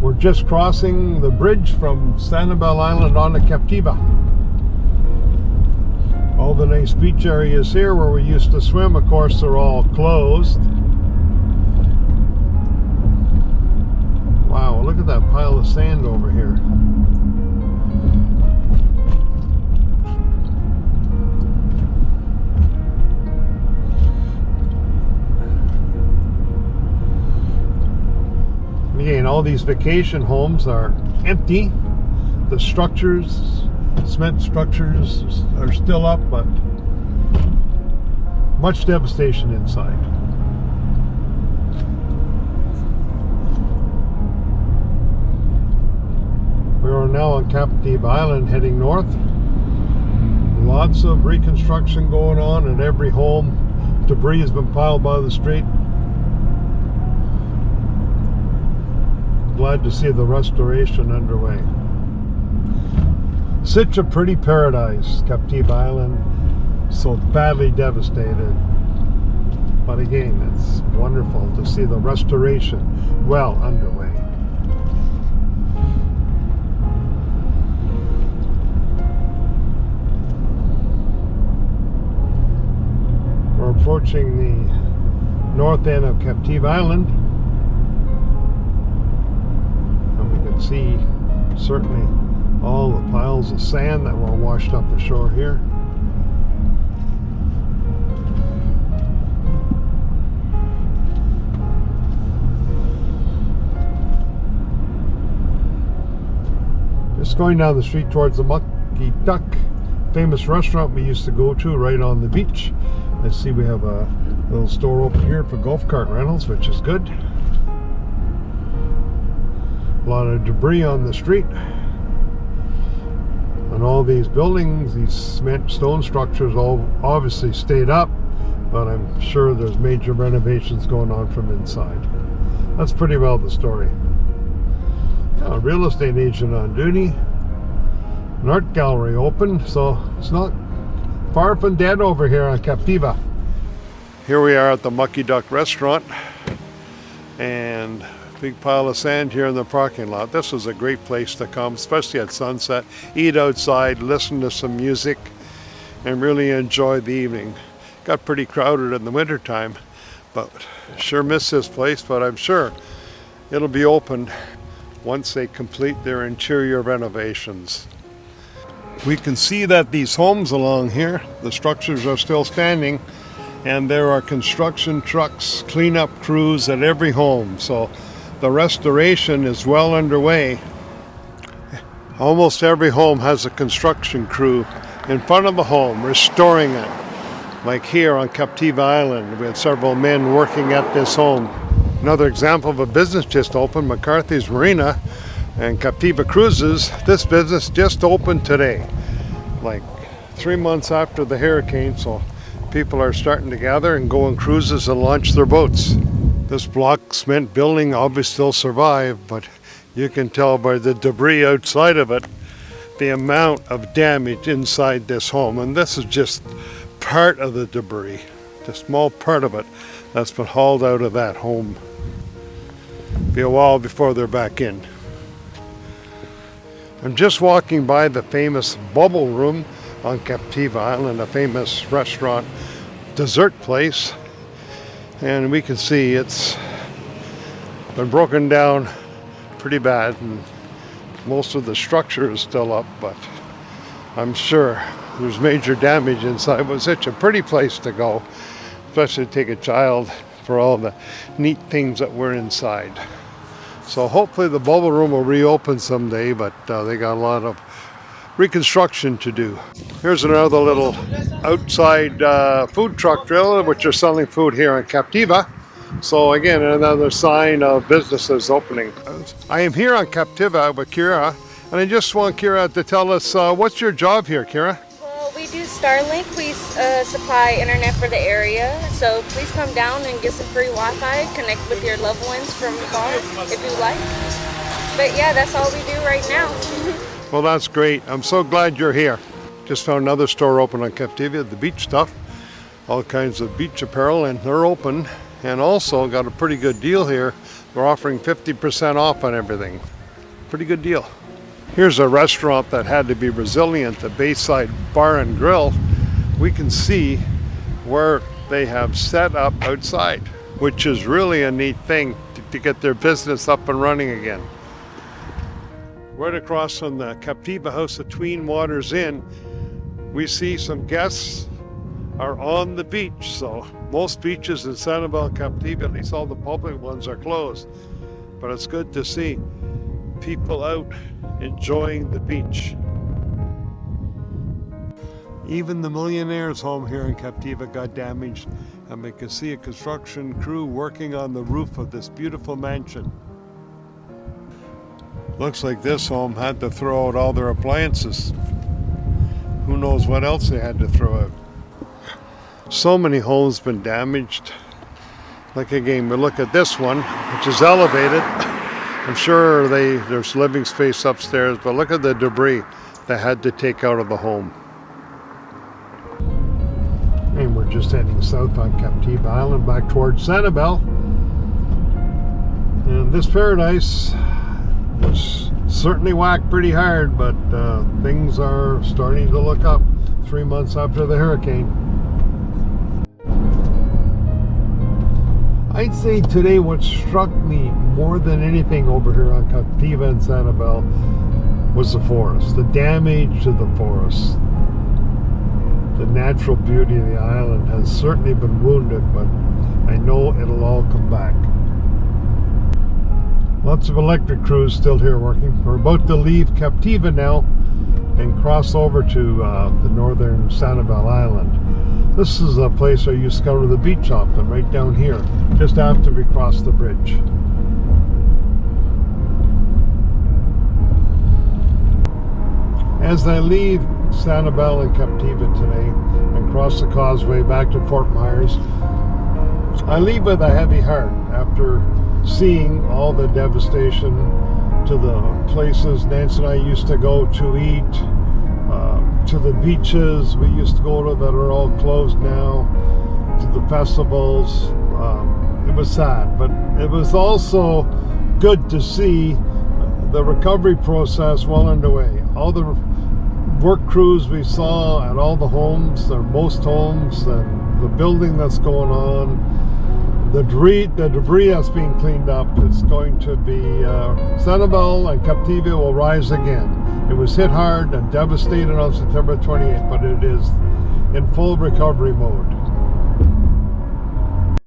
We're just crossing the bridge from Sanibel Island onto Captiva. All the nice beach areas here where we used to swim, of course, are all closed. Wow, look at that pile of sand over here. Again, all these vacation homes are empty. The structures, cement structures, are still up, but much devastation inside. We are now on Captiva Island heading north. Lots of reconstruction going on in every home. Debris has been piled by the street. Glad to see the restoration underway. Such a pretty paradise, Captiva Island, so badly devastated. But again, it's wonderful to see the restoration well underway. We're approaching the north end of Captiva Island. See certainly all the piles of sand that were washed up the shore here. Just going down the street towards the Mucky Duck, famous restaurant we used to go to right on the beach. I see we have a little store open here for golf cart rentals, which is good. A lot of debris on the street, and all these buildings, these cement stone structures, all obviously stayed up, but I'm sure there's major renovations going on from inside. That's pretty well the story. A real estate agent on duty, an art gallery open, so it's not far from dead over here on Captiva. Here we are at the Mucky Duck restaurant, and big pile of sand here in the parking lot. This is a great place to come, especially at sunset. Eat outside, listen to some music, and really enjoy the evening. Got pretty crowded in the wintertime, but sure miss this place, but I'm sure it'll be open once they complete their interior renovations. We can see that these homes along here, the structures are still standing, and there are construction trucks, cleanup crews at every home. So the restoration is well underway. Almost every home has a construction crew in front of the home restoring it. Like here on Captiva Island, we had several men working at this home. Another example of a business just opened, McCarthy's Marina and Captiva Cruises. This business just opened today, like 3 months after the hurricane, so people are starting to gather and go on cruises and launch their boats. This block cement building obviously still survived, but you can tell by the debris outside of it the amount of damage inside this home. And this is just part of the debris, a small part of it that's been hauled out of that home. Be a while before they're back in. I'm just walking by the famous Bubble Room on Captiva Island, a famous restaurant dessert place. And we can see it's been broken down pretty bad, and most of the structure is still up, but I'm sure there's major damage inside. It was such a pretty place to go, especially to take a child for all the neat things that were inside. So hopefully the Bubble Room will reopen someday, but they got a lot of reconstruction to do. Here's another little outside food truck trailer, which are selling food here in Captiva. So again, another sign of businesses opening. I am here on Captiva with Kira, and I just want Kira to tell us what's your job here, Kira? Well, we do Starlink. We supply internet for the area, so please come down and get some free Wi-Fi, connect with your loved ones from afar if you like. But yeah, that's all we do right now. Well, that's great. I'm so glad you're here. Just found another store open on Captiva, the beach stuff. All kinds of beach apparel, and they're open. And also got a pretty good deal here. They're offering 50% off on everything. Pretty good deal. Here's a restaurant that had to be resilient, the Bayside Bar and Grill. We can see where they have set up outside, which is really a neat thing to get their business up and running again. Right across from the Captiva House of Tween Waters Inn, we see some guests are on the beach. So most beaches in Sanibel and Captiva, at least all the public ones, are closed. But it's good to see people out enjoying the beach. Even the millionaire's home here in Captiva got damaged, and we can see a construction crew working on the roof of this beautiful mansion. Looks like this home had to throw out all their appliances. Who knows what else they had to throw out. So many homes been damaged. Like again, we look at this one, which is elevated. I'm sure there's living space upstairs, but look at the debris they had to take out of the home. And we're just heading south on Captiva Island back towards Sanibel. And this paradise was certainly whacked pretty hard, but things are starting to look up 3 months after the hurricane. I'd say today what struck me more than anything over here on Captiva and Sanibel was the forest, the damage to the forest. The natural beauty of the island has certainly been wounded, but I know it'll all come back. Lots of electric crews still here working. We're about to leave Captiva now and cross over to the northern Sanibel Island. This is a place I used to go to the beach often, right down here, just after we cross the bridge. As I leave Sanibel and Captiva today and cross the causeway back to Fort Myers, I leave with a heavy heart after seeing all the devastation to the places Nancy and I used to go to eat, to the beaches we used to go to that are all closed now, to the festivals. It was sad, but it was also good to see the recovery process well underway. All the work crews we saw at all the homes, or most homes, and the building that's going on, the debris that's being cleaned up. It's going to be Sanibel and Captiva will rise again. It was hit hard and devastated on September 28th, but it is in full recovery mode.